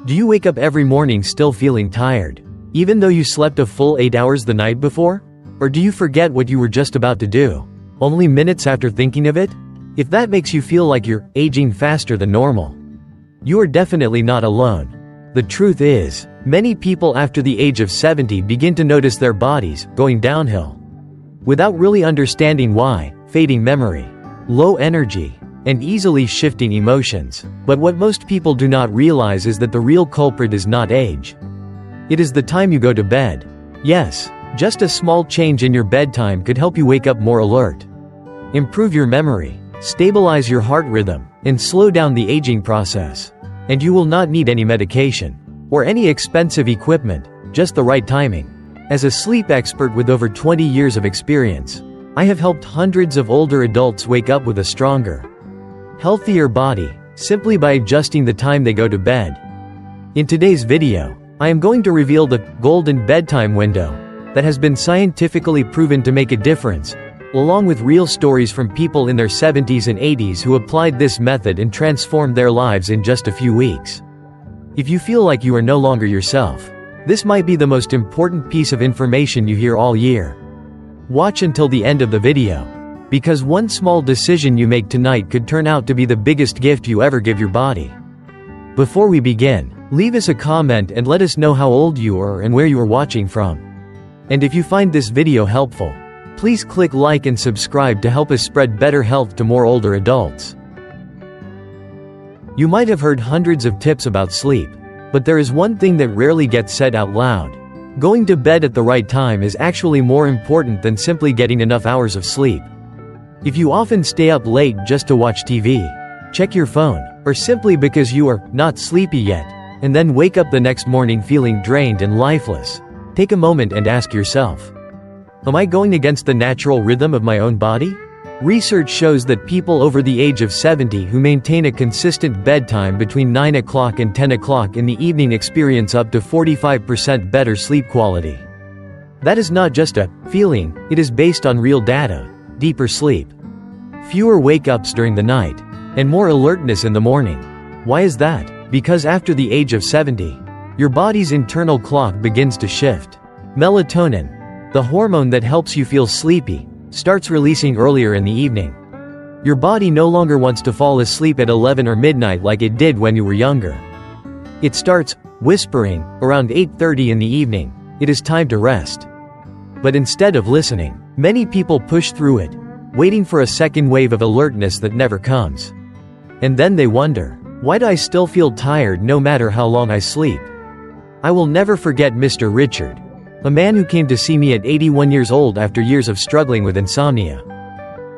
Do you wake up every morning still feeling tired, even though you slept a full 8 hours the night before? Or do you forget what you were just about to do, only minutes after thinking of it? If that makes you feel like you're aging faster than normal, you are definitely not alone. The truth is, many people after the age of 70 begin to notice their bodies going downhill, without really understanding why. Fading memory, low energy, and easily shifting emotions. But what most people do not realize is that the real culprit is not age. It is the time you go to bed. Yes, just a small change in your bedtime could help you wake up more alert, improve your memory, stabilize your heart rhythm, and slow down the aging process. And you will not need any medication or any expensive equipment, just the right timing. As a sleep expert with over 20 years of experience, I have helped hundreds of older adults wake up with a stronger, healthier body, simply by adjusting the time they go to bed. In today's video, I am going to reveal the golden bedtime window that has been scientifically proven to make a difference, along with real stories from people in their 70s and 80s who applied this method and transformed their lives in just a few weeks. If you feel like you are no longer yourself, this might be the most important piece of information you hear all year. Watch until the end of the video, because one small decision you make tonight could turn out to be the biggest gift you ever give your body. Before we begin, leave us a comment and let us know how old you are and where you are watching from. And if you find this video helpful, please click like and subscribe to help us spread better health to more older adults. You might have heard hundreds of tips about sleep, but there is one thing that rarely gets said out loud. Going to bed at the right time is actually more important than simply getting enough hours of sleep. If you often stay up late just to watch TV, check your phone, or simply because you are not sleepy yet, and then wake up the next morning feeling drained and lifeless, take a moment and ask yourself, am I going against the natural rhythm of my own body? Research shows that people over the age of 70 who maintain a consistent bedtime between 9 o'clock and 10 o'clock in the evening experience up to 45% better sleep quality. That is not just a feeling, it is based on real data. Deeper sleep, fewer wake-ups during the night, and more alertness in the morning. Why is that? Because after the age of 70, your body's internal clock begins to shift. Melatonin, the hormone that helps you feel sleepy, starts releasing earlier in the evening. Your body no longer wants to fall asleep at 11 or midnight like it did when you were younger. It starts whispering around 8:30 in the evening, it is time to rest. But instead of listening, many people push through it, waiting for a second wave of alertness that never comes. And then they wonder, why do I still feel tired no matter how long I sleep? I will never forget Mr. Richard, a man who came to see me at 81 years old after years of struggling with insomnia.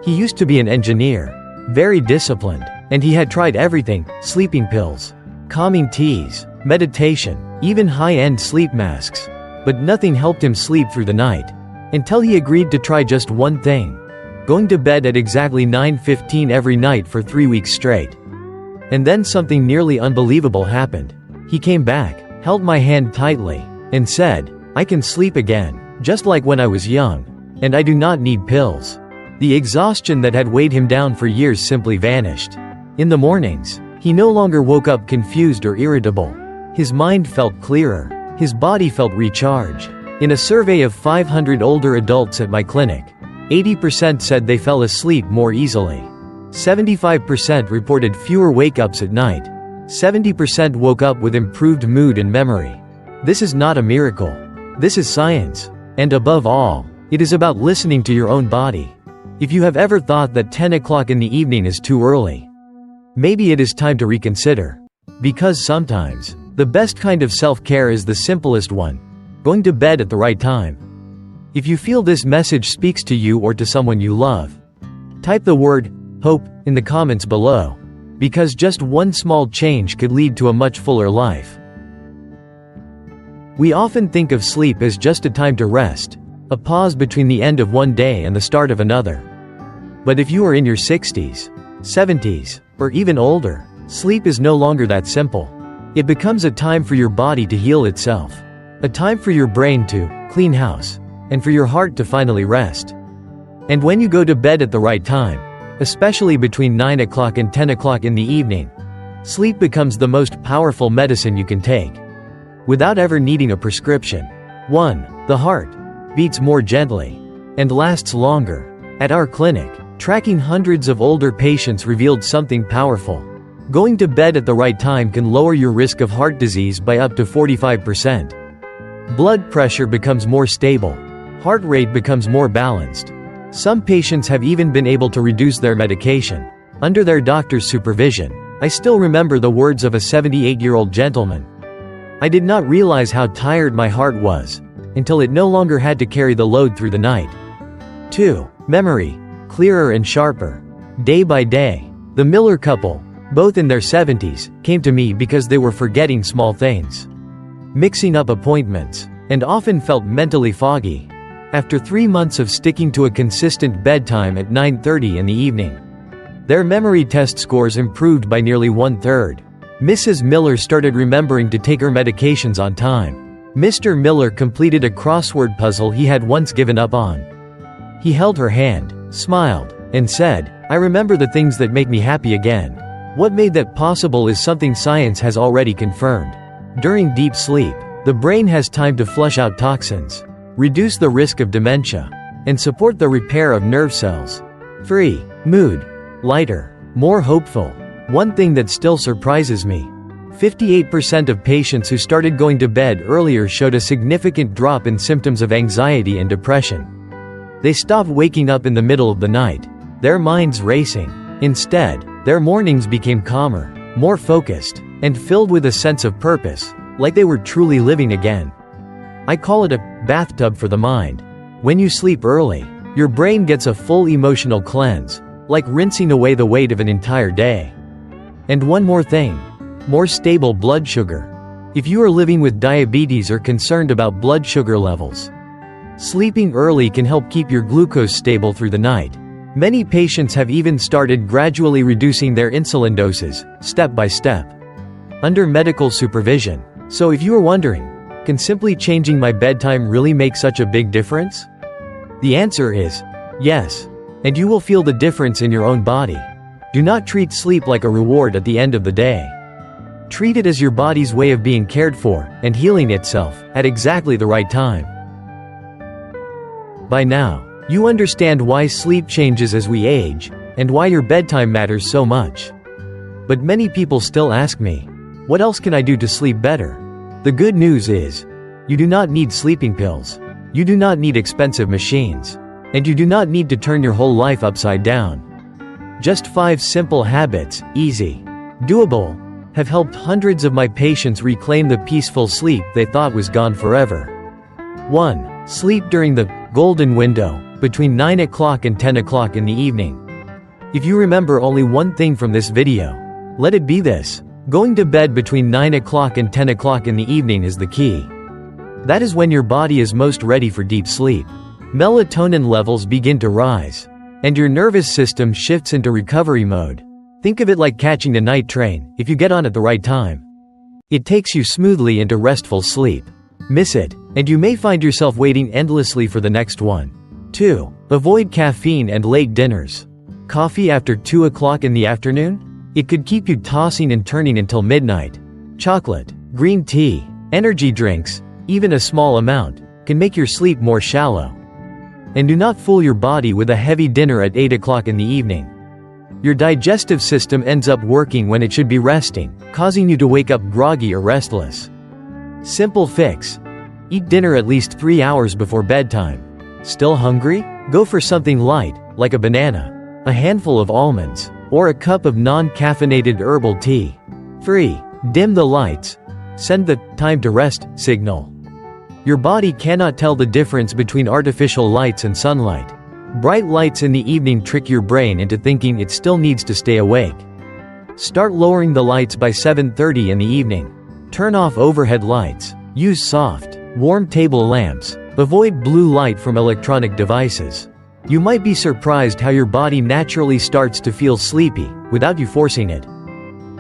He used to be an engineer, very disciplined, and he had tried everything: sleeping pills, calming teas, meditation, even high-end sleep masks. But nothing helped him sleep through the night, until he agreed to try just one thing: going to bed at exactly 9:15 every night for 3 weeks straight. And then something nearly unbelievable happened. He came back, held my hand tightly, and said, "I can sleep again, just like when I was young, and I do not need pills." The exhaustion that had weighed him down for years simply vanished. In the mornings, he no longer woke up confused or irritable. His mind felt clearer. His body felt recharged. In a survey of 500 older adults at my clinic, 80% said they fell asleep more easily. 75% reported fewer wake-ups at night. 70% woke up with improved mood and memory. This is not a miracle. This is science. And above all, it is about listening to your own body. If you have ever thought that 10 o'clock in the evening is too early, maybe it is time to reconsider. Because sometimes, the best kind of self-care is the simplest one: going to bed at the right time. If you feel this message speaks to you or to someone you love, type the word hope in the comments below, because just one small change could lead to a much fuller life. We often think of sleep as just a time to rest, a pause between the end of one day and the start of another. But if you are in your 60s, 70s, or even older, sleep is no longer that simple. It becomes a time for your body to heal itself, a time for your brain to clean house, and for your heart to finally rest. And when you go to bed at the right time, especially between 9 o'clock and 10 o'clock in the evening, Sleep becomes the most powerful medicine you can take, without ever needing a prescription. 1. The heart beats more gently and lasts longer. At our clinic, tracking hundreds of older patients revealed something powerful. Going to bed at the right time can lower your risk of heart disease by up to 45%. Blood pressure becomes more stable. Heart rate becomes more balanced. Some patients have even been able to reduce their medication under their doctor's supervision. I still remember the words of a 78-year-old gentleman. I did not realize how tired my heart was until it no longer had to carry the load through the night. 2. Memory clearer and sharper. Day by day, the Miller couple, both in their 70s, came to me because they were forgetting small things, mixing up appointments, and often felt mentally foggy. After 3 months of sticking to a consistent bedtime at 9:30 in the evening, their memory test scores improved by nearly 1/3. Mrs. Miller started remembering to take her medications on time. Mr. Miller completed a crossword puzzle he had once given up on. He held her hand, smiled, and said, "I remember the things that make me happy again." What made that possible is something science has already confirmed. During deep sleep, the brain has time to flush out toxins, reduce the risk of dementia, and support the repair of nerve cells. 3. Mood lighter, more hopeful. One thing that still surprises me: 58% of patients who started going to bed earlier showed a significant drop in symptoms of anxiety and depression. They stopped waking up in the middle of the night, their minds racing. Instead, their mornings became calmer, more focused, and filled with a sense of purpose, like they were truly living again. I call it a bathtub for the mind. When you sleep early, your brain gets a full emotional cleanse, like rinsing away the weight of an entire day. And one more thing: more stable blood sugar. If you are living with diabetes or concerned about blood sugar levels, sleeping early can help keep your glucose stable through the night. Many patients have even started gradually reducing their insulin doses, step by step, under medical supervision. So if you are wondering, can simply changing my bedtime really make such a big difference? The answer is yes, and you will feel the difference in your own body. Do not treat sleep like a reward at the end of the day. Treat it as your body's way of being cared for and healing itself at exactly the right time. By now, you understand why sleep changes as we age, and why your bedtime matters so much. But many people still ask me, what else can I do to sleep better? The good news is, you do not need sleeping pills. You do not need expensive machines. And you do not need to turn your whole life upside down. Just 5 simple habits, easy, doable, have helped hundreds of my patients reclaim the peaceful sleep they thought was gone forever. 1. Sleep during the golden window, between 9 o'clock and 10 o'clock in the evening. If you remember only one thing from this video, let it be this: going to bed between 9 o'clock and 10 o'clock in the evening is the key. That is when your body is most ready for deep sleep. Melatonin levels begin to rise, and your nervous system shifts into recovery mode. Think of it like catching a night train. If you get on at the right time, it takes you smoothly into restful sleep. Miss it, and you may find yourself waiting endlessly for the next one. 2. Avoid caffeine and late dinners. Coffee after 2 o'clock in the afternoon? It could keep you tossing and turning until midnight. Chocolate, green tea, energy drinks, even a small amount, can make your sleep more shallow. And do not fool your body with a heavy dinner at 8 o'clock in the evening. Your digestive system ends up working when it should be resting, causing you to wake up groggy or restless. Simple fix: eat dinner at least 3 hours before bedtime. Still hungry? Go for something light, like a banana, a handful of almonds, or a cup of non-caffeinated herbal tea. 3. Dim the lights. Send the time to rest signal. Your body cannot tell the difference between artificial lights and sunlight. Bright lights in the evening trick your brain into thinking it still needs to stay awake. Start lowering the lights by 7:30 in the evening. Turn off overhead lights. Use soft, warm table lamps. Avoid blue light from electronic devices. You might be surprised how your body naturally starts to feel sleepy, without you forcing it.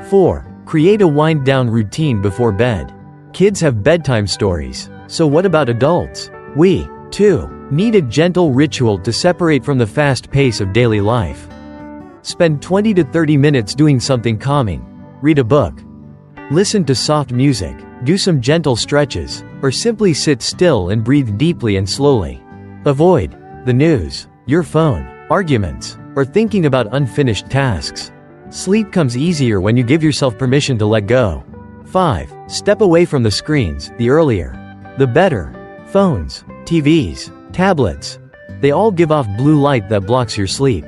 4. Create a wind-down routine before bed. Kids have bedtime stories. So what about adults? We, too, need a gentle ritual to separate from the fast pace of daily life. Spend 20 to 30 minutes doing something calming. Read a book. Listen to soft music, do some gentle stretches, or simply sit still and breathe deeply and slowly. Avoid the news, your phone, arguments, or thinking about unfinished tasks. Sleep comes easier when you give yourself permission to let go. 5. Step away from the screens. The earlier, the better. Phones, TVs, tablets. They all give off blue light that blocks your sleep.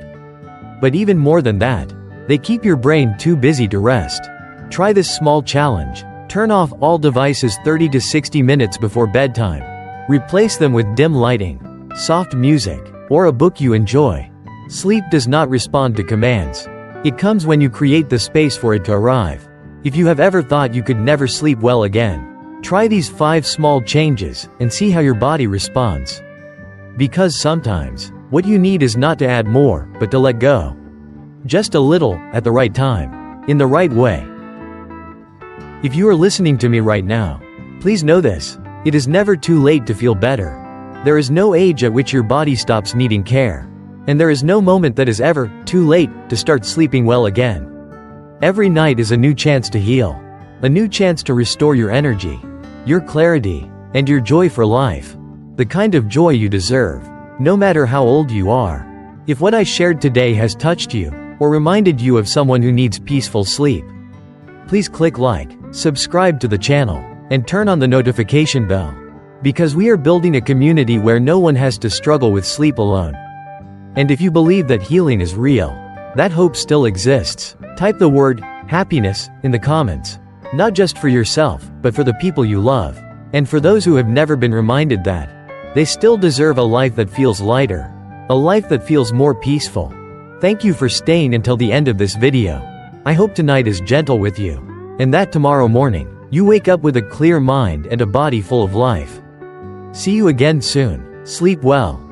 But even more than that, they keep your brain too busy to rest. Try this small challenge. Turn off all devices 30 to 60 minutes before bedtime. Replace them with dim lighting, soft music, or a book you enjoy. Sleep does not respond to commands. It comes when you create the space for it to arrive. If you have ever thought you could never sleep well again, try these 5 small changes and see how your body responds. Because sometimes, what you need is not to add more, but to let go. Just a little, at the right time, in the right way. If you are listening to me right now, please know this: it is never too late to feel better. There is no age at which your body stops needing care. And there is no moment that is ever too late to start sleeping well again. Every night is a new chance to heal, a new chance to restore your energy, your clarity, and your joy for life. The kind of joy you deserve, no matter how old you are. If what I shared today has touched you, or reminded you of someone who needs peaceful sleep, please click like, subscribe to the channel, and turn on the notification bell. Because we are building a community where no one has to struggle with sleep alone. And if you believe that healing is real, that hope still exists, type the word happiness in the comments. Not just for yourself, but for the people you love. And for those who have never been reminded that they still deserve a life that feels lighter, a life that feels more peaceful. Thank you for staying until the end of this video. I hope tonight is gentle with you, and that tomorrow morning, you wake up with a clear mind and a body full of life. See you again soon. Sleep well.